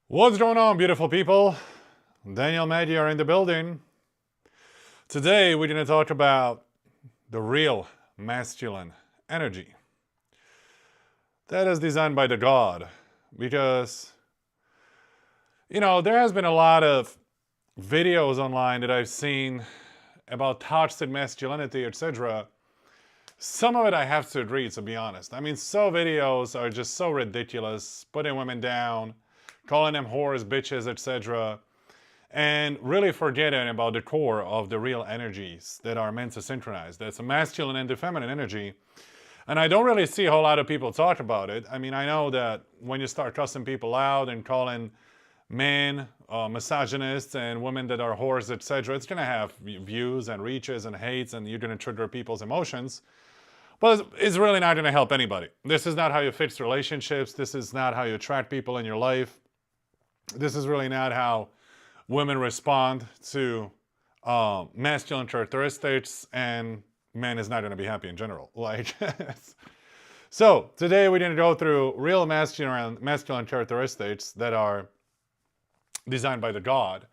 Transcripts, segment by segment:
What's going on, beautiful people? Daniel Magyar in the building. Today we're going to talk about the real masculine energy that is designed by the God, because there has been a lot of videos online that I've seen about toxic masculinity, etc. Some of it I have to agree, to be honest. I mean, some videos are just so ridiculous, putting women down, calling them whores, bitches, etc., and really forgetting about the core of the real energies that are meant to synchronize. That's a masculine and the feminine energy. And I don't really see a whole lot of people talk about it. I mean, I know that when you start cussing people out and calling men misogynists and women that are whores, etc., it's going to have views and reaches and hates, and you're going to trigger people's emotions. But it's really not going to help anybody. This is not how you fix relationships. This is not how you attract people in your life. This is really not how women respond to masculine characteristics, and men is not going to be happy in general. So today we're going to go through real masculine characteristics that are designed by the God.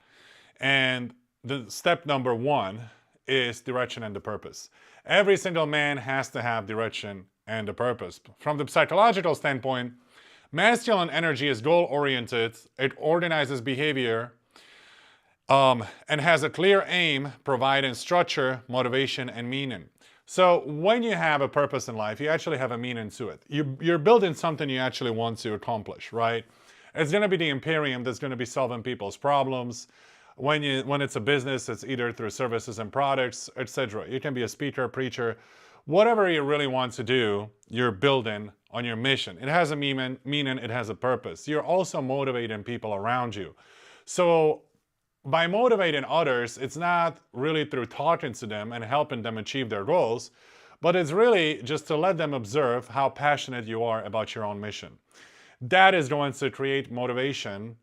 And the step number one is direction and the purpose. Every single man has to have direction and a purpose. From the psychological standpoint, masculine energy is goal-oriented. It organizes behavior and has a clear aim, providing structure, motivation, and meaning. So when you have a purpose in life, you actually have a meaning to it. You're building something you actually want to accomplish, right? It's going to be the Imperium that's going to be solving people's problems. When it's a business, it's either through services and products, etc. You can be a speaker, preacher, whatever you really want to do, you're building on your mission. It has a meaning, it has a purpose. You're also motivating people around you. So by motivating others, it's not really through talking to them and helping them achieve their goals, but it's really just to let them observe how passionate you are about your own mission. That is going to create motivation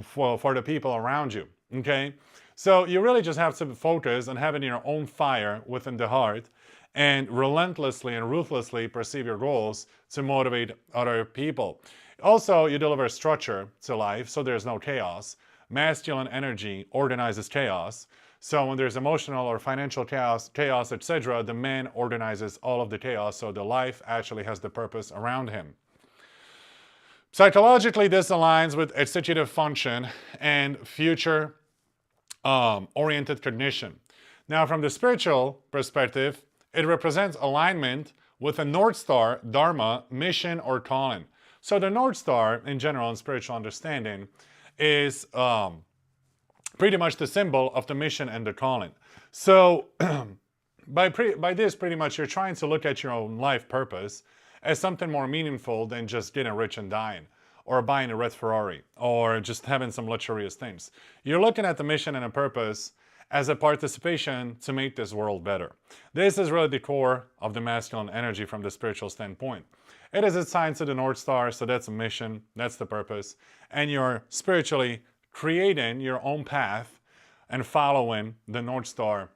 for the people around you, okay? So you really just have to focus on having your own fire within the heart and relentlessly and ruthlessly pursue your goals to motivate other people. Also, you deliver structure to life so there's no chaos. Masculine energy organizes chaos. So when there's emotional or financial chaos, etc., the man organizes all of the chaos, so the life actually has the purpose around him. Psychologically, this aligns with executive function and future oriented cognition. Now, from the spiritual perspective, it represents alignment with a North Star, Dharma, mission, or calling. So the North Star, in general, in spiritual understanding, is pretty much the symbol of the mission and the calling. So by this, pretty much you're trying to look at your own life purpose as something more meaningful than just getting rich and dying, or buying a red Ferrari, or just having some luxurious things. You're looking at the mission and a purpose as a participation to make this world better. This is really the core of the masculine energy from the spiritual standpoint. It is assigned to the North Star, so that's a mission, that's the purpose, and you're spiritually creating your own path and following the North Star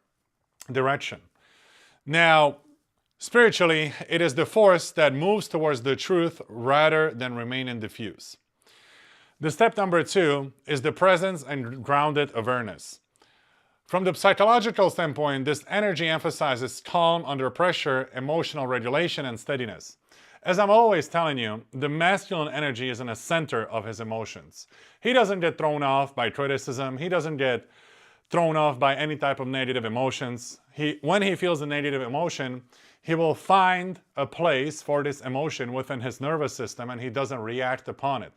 direction. Now, spiritually, it is the force that moves towards the truth rather than remaining diffuse. The step number two is the presence and grounded awareness. From the psychological standpoint, this energy emphasizes calm under pressure, emotional regulation, and steadiness. As I'm always telling you, the masculine energy is in the center of his emotions. He doesn't get thrown off by criticism. He doesn't get thrown off by any type of negative emotions. When he feels a negative emotion, he will find a place for this emotion within his nervous system, and he doesn't react upon it.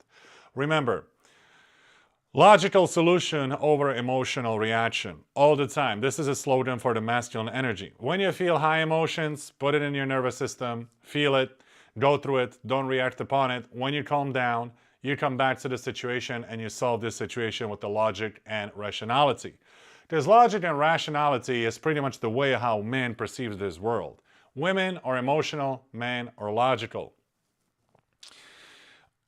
Remember, logical solution over emotional reaction all the time. This is a slogan for the masculine energy. When you feel high emotions, put it in your nervous system, feel it, go through it, don't react upon it. When you calm down, you come back to the situation and you solve this situation with the logic and rationality. Because logic and rationality is pretty much the way how men perceive this world. Women are emotional, men are logical.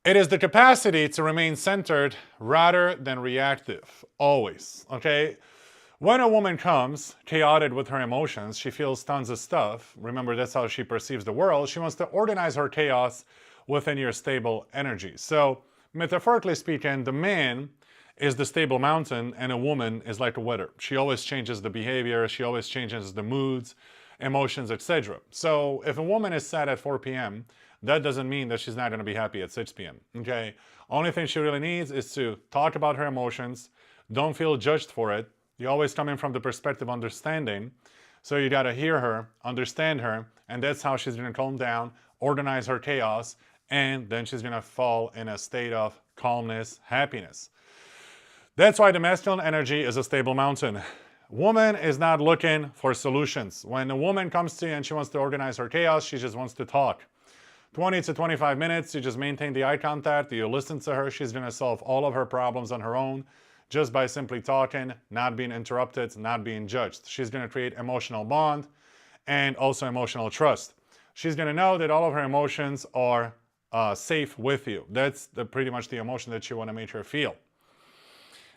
It is the capacity to remain centered rather than reactive, always, okay? When a woman comes chaotic with her emotions, she feels tons of stuff. Remember, that's how she perceives the world. She wants to organize her chaos within your stable energy. So Metaphorically speaking, the man is the stable mountain and a woman is like the weather. She always changes the behavior, she always changes the moods, emotions, etc. So if a woman is sad at 4 p.m., that doesn't mean that she's not going to be happy at 6 p.m. Okay? Only thing she really needs is to talk about her emotions. Don't feel judged for it. You're always coming from the perspective of understanding. So you got to hear her, understand her, and that's how she's going to calm down, organize her chaos, and then she's going to fall in a state of calmness, happiness. That's why the masculine energy is a stable mountain. Woman is not looking for solutions. When a woman comes to you and she wants to organize her chaos, she just wants to talk. 20 to 25 minutes, you just maintain the eye contact, you listen to her, she's going to solve all of her problems on her own just by simply talking, not being interrupted, not being judged. She's going to create emotional bond and also emotional trust. She's going to know that all of her emotions are safe with you. That's pretty much the emotion that you want to make her feel.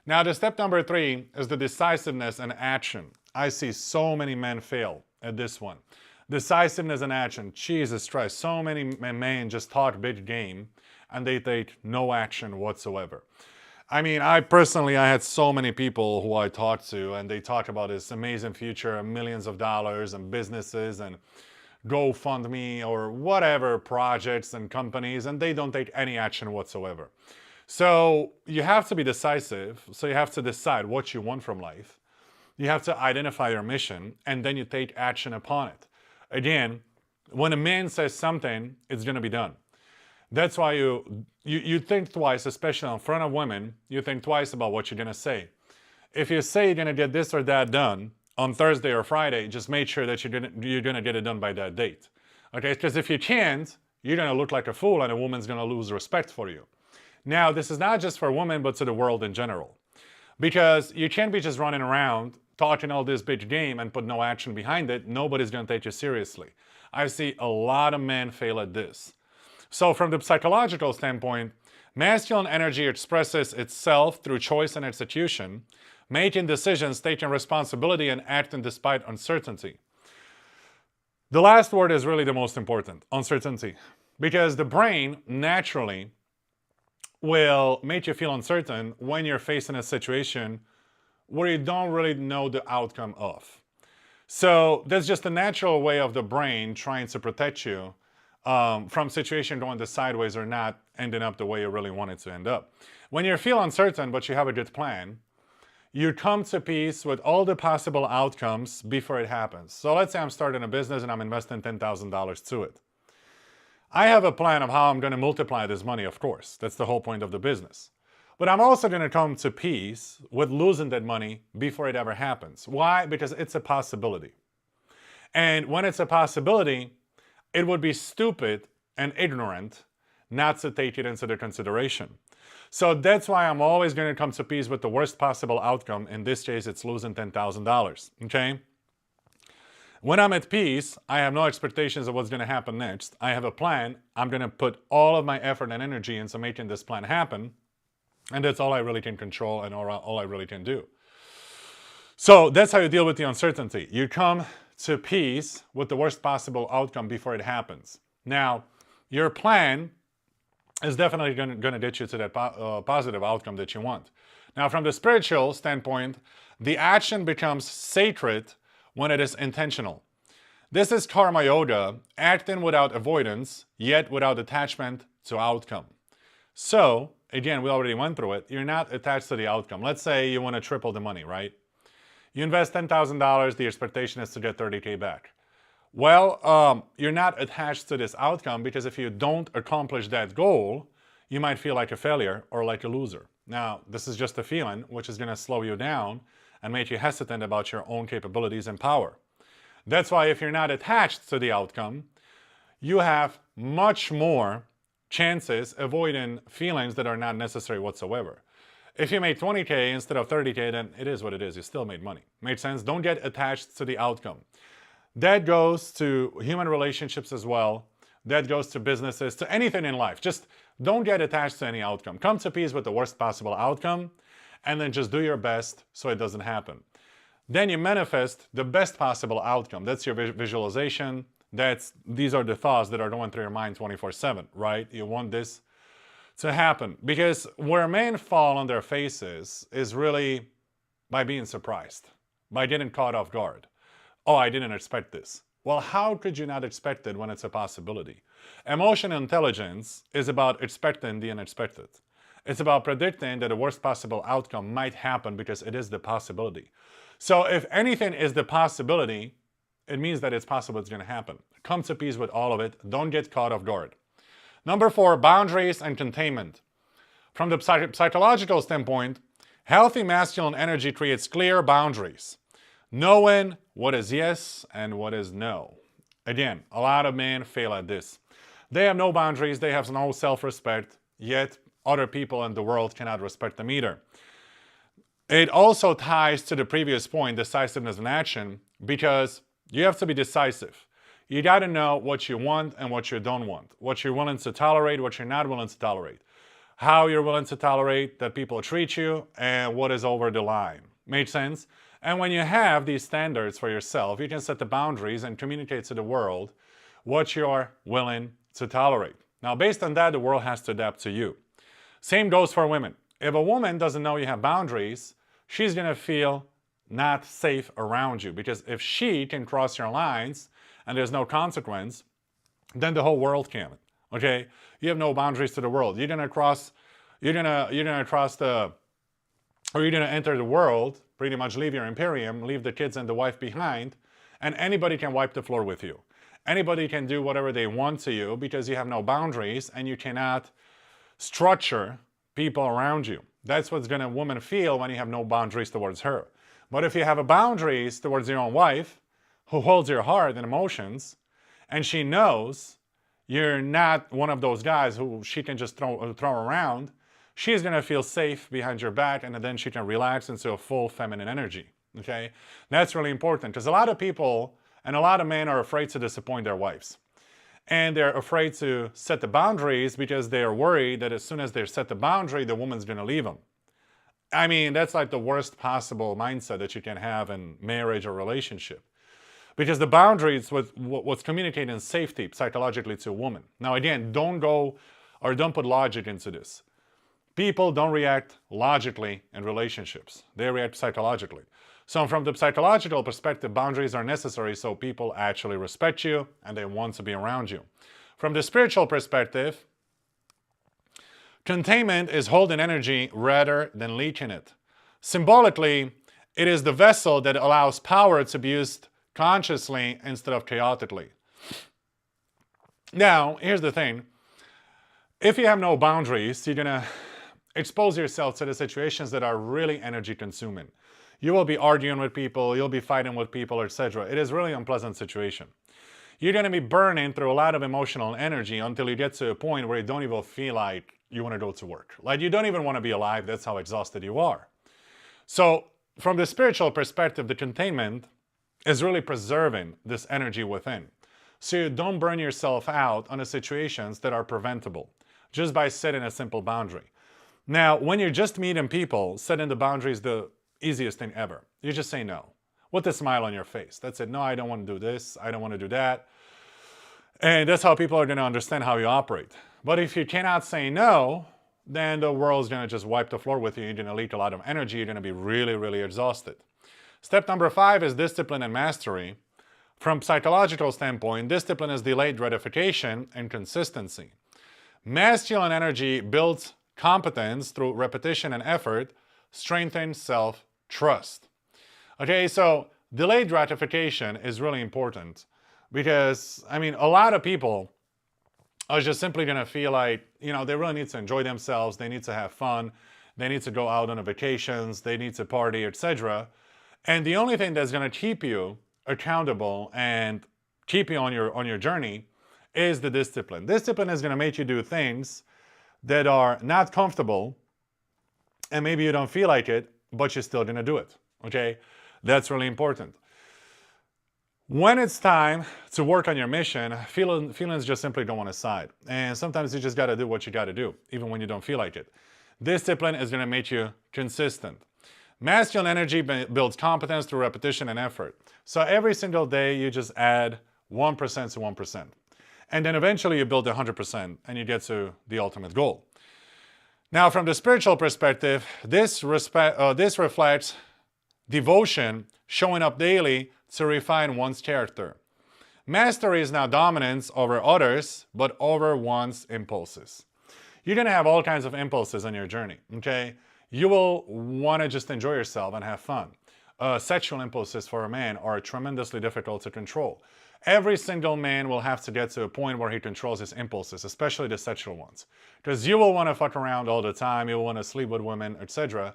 Now, the step number 3 is the decisiveness and action. I see so many men fail at this one. Decisiveness and action. Jesus Christ, so many men just talk big game and they take no action whatsoever. I mean, I had so many people who I talked to and they talk about this amazing future and millions of dollars and businesses and GoFundMe or whatever projects and companies, and they don't take any action whatsoever. So you have to be decisive. So you have to decide what you want from life. You have to identify your mission and then you take action upon it. Again, when a man says something, it's going to be done. That's why you think twice, especially in front of women, you think twice about what you're going to say. If you say you're going to get this or that done on Thursday or Friday, just make sure that you're going to get it done by that date. Okay, because if you can't, you're going to look like a fool and a woman's going to lose respect for you. Now, this is not just for women, but to the world in general. Because you can't be just running around talking all this big game and put no action behind it. Nobody's going to take you seriously. I see a lot of men fail at this. So from the psychological standpoint, masculine energy expresses itself through choice and execution, making decisions, taking responsibility, and acting despite uncertainty. The last word is really the most important, uncertainty. Because the brain naturally will make you feel uncertain when you're facing a situation where you don't really know the outcome of. So that's just a natural way of the brain trying to protect you from situation going the sideways or not ending up the way you really want it to end up. When you feel uncertain but you have a good plan, you come to peace with all the possible outcomes before it happens. So let's say I'm starting a business and I'm investing $10,000 to it. I have a plan of how I'm going to multiply this money, of course. That's the whole point of the business. But I'm also going to come to peace with losing that money before it ever happens. Why? Because it's a possibility. And when it's a possibility, it would be stupid and ignorant not to take it into the consideration. So that's why I'm always going to come to peace with the worst possible outcome. In this case, it's losing $10,000. Okay? When I'm at peace, I have no expectations of what's going to happen next. I have a plan. I'm going to put all of my effort and energy into making this plan happen. And that's all I really can control and all I really can do. So that's how you deal with the uncertainty. You come to peace with the worst possible outcome before it happens. Now, your plan is definitely going to get you to that positive outcome that you want. Now, from the spiritual standpoint, the action becomes sacred when it is intentional. This is karma yoga, acting without avoidance, yet without attachment to outcome. So, again, we already went through it. You're not attached to the outcome. Let's say you want to triple the money, right? You invest $10,000, the expectation is to get 30K back. Well, you're not attached to this outcome because if you don't accomplish that goal, you might feel like a failure or like a loser. Now, this is just a feeling which is going to slow you down and make you hesitant about your own capabilities and power. That's why if you're not attached to the outcome, you have much more chances avoiding feelings that are not necessary whatsoever. If you made 20K instead of 30K, then it is what it is. You still made money. Made sense? Don't get attached to the outcome. That goes to human relationships as well. That goes to businesses, to anything in life. Just don't get attached to any outcome. Come to peace with the worst possible outcome, and then just do your best so it doesn't happen. Then you manifest the best possible outcome. That's your visualization. These are the thoughts that are going through your mind 24/7, right? You want this to happen. Because where men fall on their faces is really by being surprised, by getting caught off guard. Oh, I didn't expect this. Well, how could you not expect it when it's a possibility? Emotional intelligence is about expecting the unexpected. It's about predicting that the worst possible outcome might happen because it is the possibility. So if anything is the possibility, it means that it's possible it's going to happen. Come to peace with all of it. Don't get caught off guard. Number 4, boundaries and containment. From the psychological standpoint, healthy masculine energy creates clear boundaries, knowing what is yes and what is no. Again, a lot of men fail at this. They have no boundaries, they have no self-respect, yet other people in the world cannot respect them either. It also ties to the previous point, decisiveness in action, because you have to be decisive. You got to know what you want and what you don't want, what you're willing to tolerate, what you're not willing to tolerate, how you're willing to tolerate that people treat you, and what is over the line. Make sense? And when you have these standards for yourself, you can set the boundaries and communicate to the world what you're willing to tolerate. Now, based on that, the world has to adapt to you. Same goes for women. If a woman doesn't know you have boundaries, she's going to feel not safe around you, because if she can cross your lines and there's no consequence, then the whole world can. Okay? You have no boundaries to the world. You're gonna enter the world, pretty much leave your imperium, leave the kids and the wife behind, and anybody can wipe the floor with you. Anybody can do whatever they want to you because you have no boundaries and you cannot structure people around you. That's what's gonna woman feel when you have no boundaries towards her. But if you have boundaries towards your own wife, who holds your heart and emotions, and she knows you're not one of those guys who she can just throw around, she's gonna feel safe behind your back, and then she can relax into a full feminine energy, okay? That's really important, because a lot of people and a lot of men are afraid to disappoint their wives. And they're afraid to set the boundaries because they're worried that as soon as they set the boundary, the woman's gonna leave them. I mean, that's like the worst possible mindset that you can have in marriage or relationship. Because the boundary is what's communicating safety psychologically to a woman. Now again, don't put logic into this. People don't react logically in relationships. They react psychologically. So from the psychological perspective, boundaries are necessary so people actually respect you and they want to be around you. From the spiritual perspective, containment is holding energy rather than leaking it. Symbolically, it is the vessel that allows power to be used consciously instead of chaotically. Now, here's the thing. If you have no boundaries, you're gonna expose yourself to the situations that are really energy consuming. You will be arguing with people, you'll be fighting with people, etc. It is really an unpleasant situation. You're gonna be burning through a lot of emotional energy until you get to a point where you don't even feel like you wanna go to work. Like you don't even wanna be alive, that's how exhausted you are. So, from the spiritual perspective, the containment is really preserving this energy within. So you don't burn yourself out on the situations that are preventable, just by setting a simple boundary. Now, when you're just meeting people, setting the boundary is the easiest thing ever. You just say no, with a smile on your face. That's it. No, I don't want to do this. I don't want to do that. And that's how people are going to understand how you operate. But if you cannot say no, then the world's going to just wipe the floor with you. You're going to leak a lot of energy. You're going to be really, really exhausted. Step number 5 is discipline and mastery. From psychological standpoint, discipline is delayed gratification and consistency. Masculine energy builds competence through repetition and effort, strengthens self-trust. Okay, so delayed gratification is really important because, I mean, a lot of people are just simply going to feel like, you know, they really need to enjoy themselves, they need to have fun, they need to go out on vacations, they need to party, etc. And the only thing that's going to keep you accountable and keep you on your journey is the discipline. Discipline is going to make you do things that are not comfortable, and maybe you don't feel like it, but you're still going to do it. Okay? That's really important. When it's time to work on your mission, feelings just simply don't want to side. And sometimes you just got to do what you got to do, even when you don't feel like it. Discipline is going to make you consistent. Masculine energy builds competence through repetition and effort. So every single day you just add 1% to 1%. And then eventually you build 100% and you get to the ultimate goal. Now, from the spiritual perspective, this reflects devotion, showing up daily to refine one's character. Mastery is now dominance over others, but over one's impulses. You're going to have all kinds of impulses on your journey, okay? You will want to just enjoy yourself and have fun. Sexual impulses for a man are tremendously difficult to control. Every single man will have to get to a point where he controls his impulses, especially the sexual ones. Because you will want to fuck around all the time, you will want to sleep with women, etc.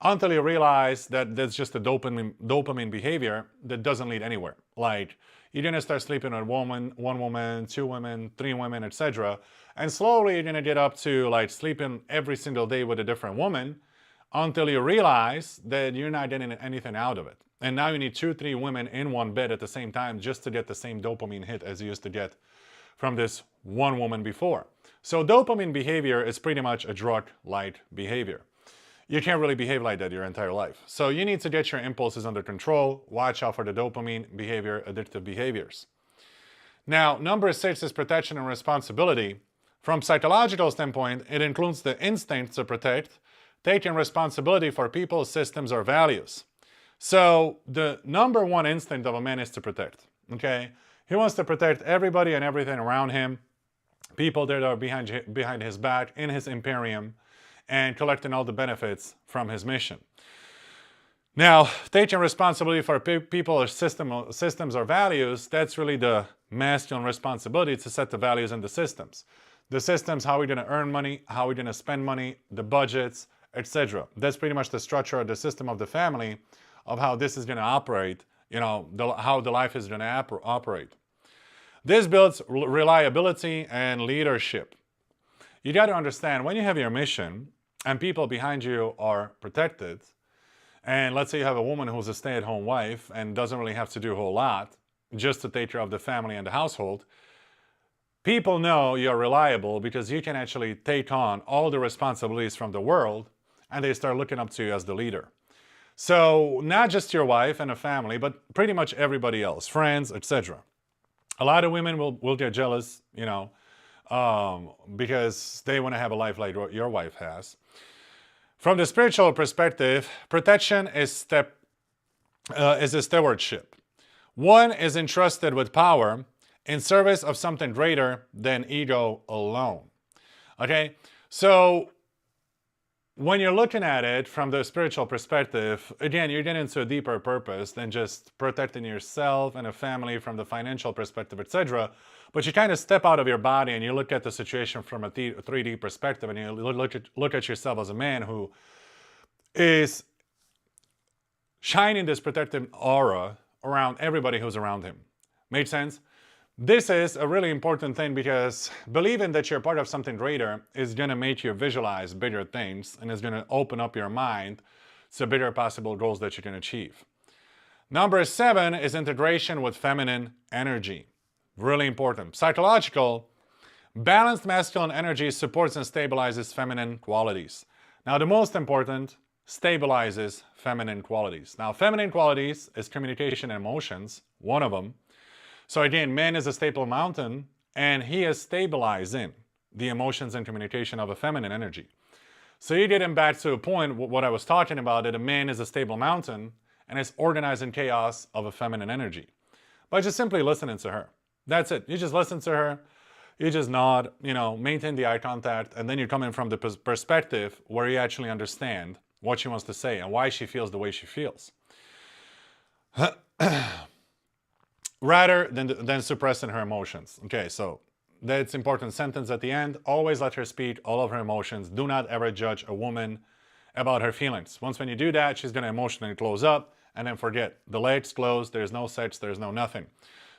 Until you realize that that's just a dopamine behavior that doesn't lead anywhere. Like, you're going to start sleeping with one woman, two women, three women, etc. And slowly you're going to get up to like sleeping every single day with a different woman until you realize that you're not getting anything out of it. And now you need 2-3 women in one bed at the same time just to get the same dopamine hit as you used to get from this one woman before. So dopamine behavior is pretty much a drug-like behavior. You can't really behave like that your entire life. So you need to get your impulses under control. Watch out for the dopamine behavior, addictive behaviors. Now, number 6 is protection and responsibility. From psychological standpoint, it includes the instinct to protect, taking responsibility for people, systems, or values. So the number one instinct of a man is to protect, okay? He wants to protect everybody and everything around him, people that are behind his back, in his imperium, and collecting all the benefits from his mission. Now, taking responsibility for people or systems or values, that's really the masculine responsibility to set the values and the systems. The systems, how we're going to earn money, how we're going to spend money, the budgets, etc. That's pretty much the structure of the system of the family, of how this is going to operate, you know, how the life is going to operate. This builds reliability and leadership. You got to understand, when you have your mission and people behind you are protected, and let's say you have a woman who's a stay-at-home wife and doesn't really have to do a whole lot just to take care of the family and the household, people know you're reliable because you can actually take on all the responsibilities from the world, and they start looking up to you as the leader. So not just your wife and a family, but pretty much everybody else, friends, etc. A lot of women will get jealous, you know, because they want to have a life like your wife has. From the spiritual perspective, protection is a stewardship. One is entrusted with power in service of something greater than ego alone. Okay, so when you're looking at it from the spiritual perspective, again, you're getting into a deeper purpose than just protecting yourself and a family from the financial perspective, etc. But you kind of step out of your body and you look at the situation from a 3D perspective, and you look at yourself as a man who is shining this protective aura around everybody who's around him. Make sense? This is a really important thing, because believing that you're part of something greater is going to make you visualize bigger things, and is going to open up your mind to bigger possible goals that you can achieve. Number 7 is integration with feminine energy. Really important. Psychological, balanced masculine energy supports and stabilizes feminine qualities. Now, the most important, stabilizes feminine qualities. Now, feminine qualities is communication and emotions, one of them. So again, man is a stable mountain, and he is stabilizing the emotions and communication of a feminine energy. So you're getting back to a point, what I was talking about, that a man is a stable mountain and is organizing chaos of a feminine energy. By just simply listening to her. That's it. You just listen to her, you just nod, you know, maintain the eye contact, and then you're coming from the perspective where you actually understand what she wants to say and why she feels the way she feels. Rather than suppressing her emotions. Okay, so that's important sentence at the end. Always let her speak all of her emotions. Do not ever judge a woman about her feelings. Once when you do that, she's going to emotionally close up, and then forget. The legs closed, there's no sex, there's no nothing.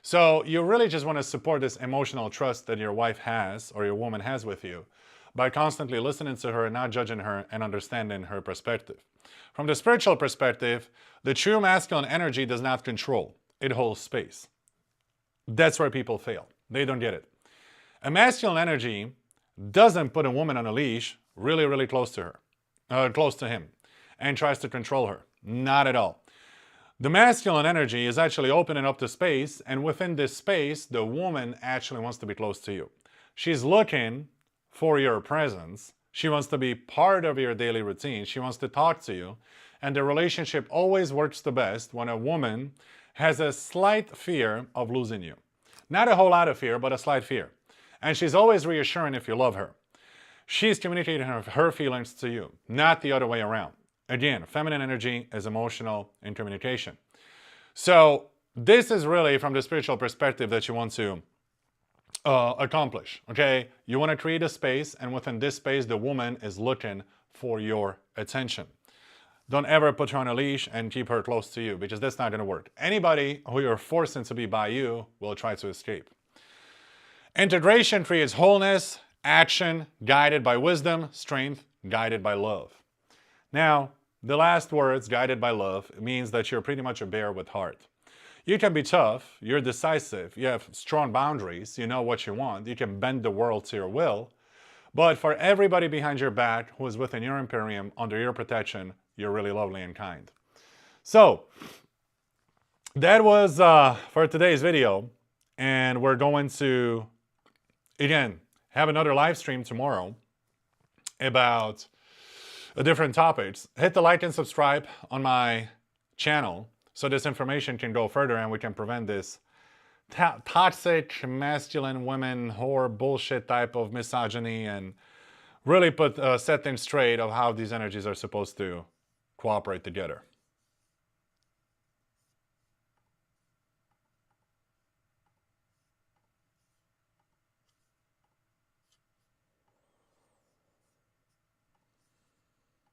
So you really just want to support this emotional trust that your wife has, or your woman has with you, by constantly listening to her, not judging her, and understanding her perspective. From the spiritual perspective, the true masculine energy does not control. It holds space. That's where people fail. They don't get it. A masculine energy doesn't put a woman on a leash really, really close to her, close to him, and tries to control her. Not at all. The masculine energy is actually opening up the space, and within this space, the woman actually wants to be close to you. She's looking for your presence. She wants to be part of your daily routine. She wants to talk to you. And the relationship always works the best when a woman has a slight fear of losing you. Not a whole lot of fear, but a slight fear. And she's always reassuring if you love her. She's communicating her feelings to you, not the other way around. Again, feminine energy is emotional in communication. So this is really from the spiritual perspective that you want to accomplish, okay? You want to create a space, and within this space, the woman is looking for your attention. Don't ever put her on a leash and keep her close to you, because that's not going to work. Anybody who you're forcing to be by you will try to escape. Integration creates wholeness, action, guided by wisdom, strength, guided by love. Now, the last words, guided by love, means that you're pretty much a bear with heart. You can be tough, you're decisive, you have strong boundaries, you know what you want, you can bend the world to your will, but for everybody behind your back who is within your imperium, under your protection, you're really lovely and kind. So, that was for today's video, and we're going to, again, have another live stream tomorrow about different topics. Hit the like and subscribe on my channel so this information can go further and we can prevent this toxic masculine women whore bullshit type of misogyny, and really set things straight of how these energies are supposed to cooperate together.